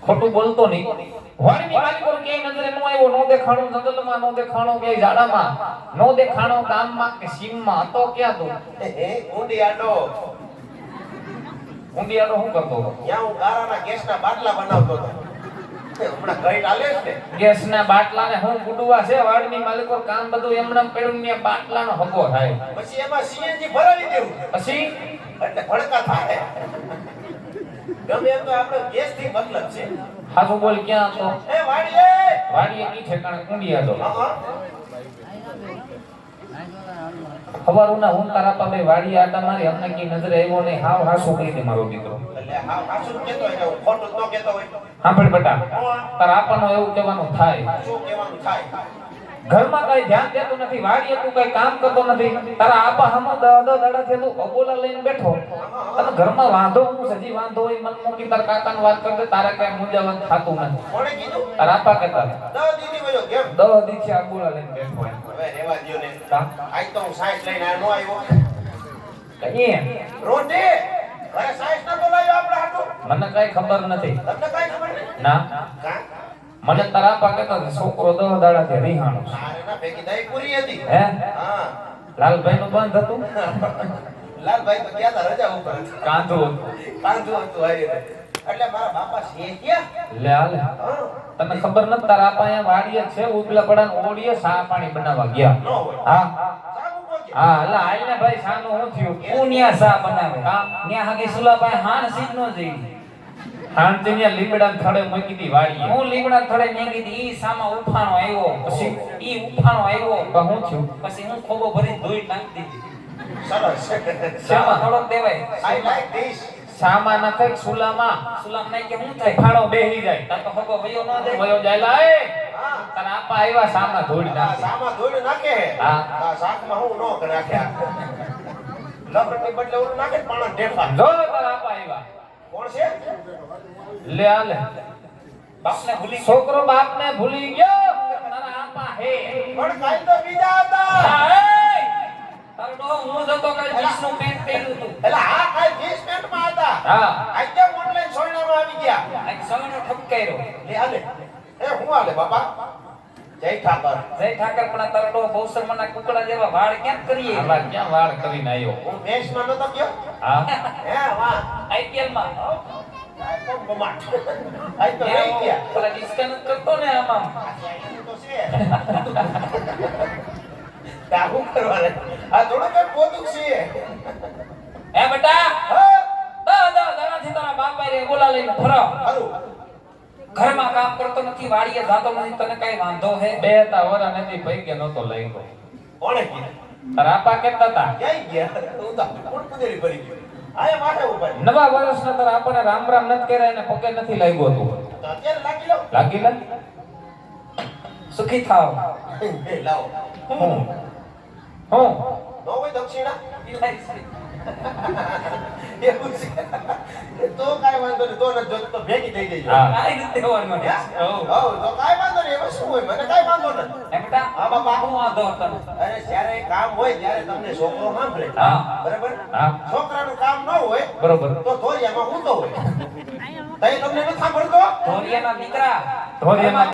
ખોટું બોલતો નહીં. વાડીની માલિકો કે નજરે નો આવ્યો, નો દેખાણો જંગલમાં, નો દેખાણો કે ઝાડામાં, નો દેખાણો ગામમાં કે સીમમાં, તો ક્યાં તો ઊંડિયાડો ઊંડિયાનો શું કરતો હતો? ત્યાં હું ગારાના ગેસના બાટલા બનાવતો હતો. હમણાં કઈ ચાલે છે ગેસના બાટલાને હું ગુડવા છે. વાડીની માલિકો કામ બધું એમનેમ પડ્યું ને બાટલાનો હગો થાય. પછી એમાં સીએનજી ભરાવી દેવું પછી એટલે ભડકા થાય. ગમે એમ તો આપણે ગેસ થી મતલબ છે. હાસુ બોલ ક્યાં હતો? એ વાડીએ વાડીએ કી ઠેકાણે ઊંડિયાડો. હા ખબરુના હું તારા પાસે વાડી આટા મારી અમને કી નજરે આવ્યો નહીં. હાવ હાસુ કહી દે મારો દીકરો. એટલે હા હાસુ કેતો હોય હું ખોટું ન કેતો હોય. સાંભળ બેટા, તારા આપણને એવું કહેવાનું થાય. શું કહેવાનું થાય? ઘરમાં કઈ ધ્યાન દેતું નથી, વાડીએ તું કઈ કામ કરતો નથી. તારા આપા હમો દાડા થી તું અબોલા લઈને બેઠો. તને ઘરમાં વાંધો હું સજી વાંધો હોય મન મૂકી તારા કાકાને વાત કરતે તારે કઈ મૂંઝાવન થાતું નથી. કોણે કીધું? તારા આપા કહેતા 10 દીની વયો કેમ? 10 દિવસે અબોલા લઈને બેઠો એમ. હવે રેવા દ્યો ને. આજ તો હું સાઈડ લઈને નો આવ્યો. કઈ રોટે અરે સાઈડ નતો લાવ્યો આપણે હાટો. મને કઈ ખબર નથી. તમને કઈ ખબર નહીં? ના કા? મને તારા આપા કહેતા છોકરો 10 દાડા થી રીહાણો છે. અરે ના ભેગી દઈ પૂરી હતી. હે હા લાલભાઈ નું બંધ હતું. લાલભાઈ તો ગયા તા રજા ઉપર. કાંધો કાંધું હતું હારી. એટલે મારા બાપા છે ક્યાં? લે હાલે. તને ખબર નથી તારા આપા અહીંયા વાડીએ છે ઉબલા પડાને ઓડીએ સા પાણી બનાવવા ગયા. ન હોય. હા સાબુ પોકે. હા એટલે હાલને ભાઈ સાનું હું થયું? હું ન્યા સા બનાવે. હા ન્યા હાગે સુલા પાસે હાણ સીધ નો જઈ. હાણ તે ન્યા લીમડાને થડે મૂકી દી વાડીએ. હું લીમડાને થડે મૂકી દી. ઈ સામા ઉફાણો આવ્યો. પછી ઈ ઉફાણો આવ્યો. તો હું થયું? પછી હું ખોબો ભરી ધોઈ નાખી દીધી. સરસ. સામા થોડોક દેવાય. I like this. સામા નાખે સુલામાં. સુલામાં નાખી કે હું થાય? ફાળો બેહી જાય. તાર તો ખબર વયો ન જાય. વયો જાય લાય. હા તારા આપા આવ્યા સામા ધોડી નાખી. સામા ધોઈને નાખે. હા. આ શાકમાં હું નો નાખ્યા. લપટની બદલે ઓલું નાખે ને પાણા ઢેફા. જો તારા આપા આવ્યા. કોણ છે? લે આલે. બાપને ભૂલી છોકરો બાપને ભૂલી ગયો. તારા આપા હે. પણ કાઈ તો બીજા હતા. હા, એ! તારો ડોહો હું જતો કાલ જીન્સનું પેન્ટ પહેર્યું હતું. એટલે હા કાઈ જીન્સ પેન્ટમાં હતા. હા. આજે ઓનલાઈન સોયનામાં આવી ગયા. આ સગનો ઠપકાર્યો. લે આલે. એ હું આલે બાપા. જય ઠાકર. જય ઠાકર પણ તારો ડોહો બહુસરમાના કુકડા જેવા વાળ કેમ કરીએ? આવા ક્યાં વાળ કરીને આવ્યો? હું મેચમાં નતો ગયો. હા. હે વાહ. આઈપીએલ માં. આ તો બમાટ. આઈ તો રહી ગયા. પેલા ડિસ્કનેક્ટ કરતો ને આમાં. આ તો છે. કાહુ કરવાને. આ થોડું કઈ પોતું છે. હે બેટા, હા. દાદાથી તારા બાપા રે બોલા લઈને ફરો. હારું. ઘરમાં કામ કરતો નથી, વાડીએ જાતો નથી, તને કઈ વાંધો હે? બે તા વરા નથી ભાઈ કે નતો લઈ ગયો. કોણે કીધું? તારા આપા કહેતા હતા. ક્યાં ગયા? હું તો કોણ પુદેરી ભરી ગયો. આયા માથે ઉભા. નવા વર્ષના તારા આપણને રામ રામ નથી કર્યા અને પગે નથી લાગ્યો તું. તો અત્યારે લાગી લો. લાગી લે. સુખી થાવ. લાવો. હું નો હોય દક્ષિણા? એવું છે. તો કાઈ વાંધો નહીં. તો ન જો તો ભેગી થઈ જઈ. હા આ રીતે હોવાનું મને. હો તો કાઈ વાંધો નહીં. એમાં શું હોય? મને કાઈ વાંધો નથી. હે બેટા, હા બાપા. હું વાંધો હતો. અરે જ્યારે કામ હોય ત્યારે તમને છોકરો સાંભળે. હા. બરાબર? હા. છોકરાનું કામ ન હોય બરોબર. તો ધોરિયામાં ઊંધો હોય. તઈ તમને ન સાંભળતો? ધોરિયાના દીકરા ધોરિયાના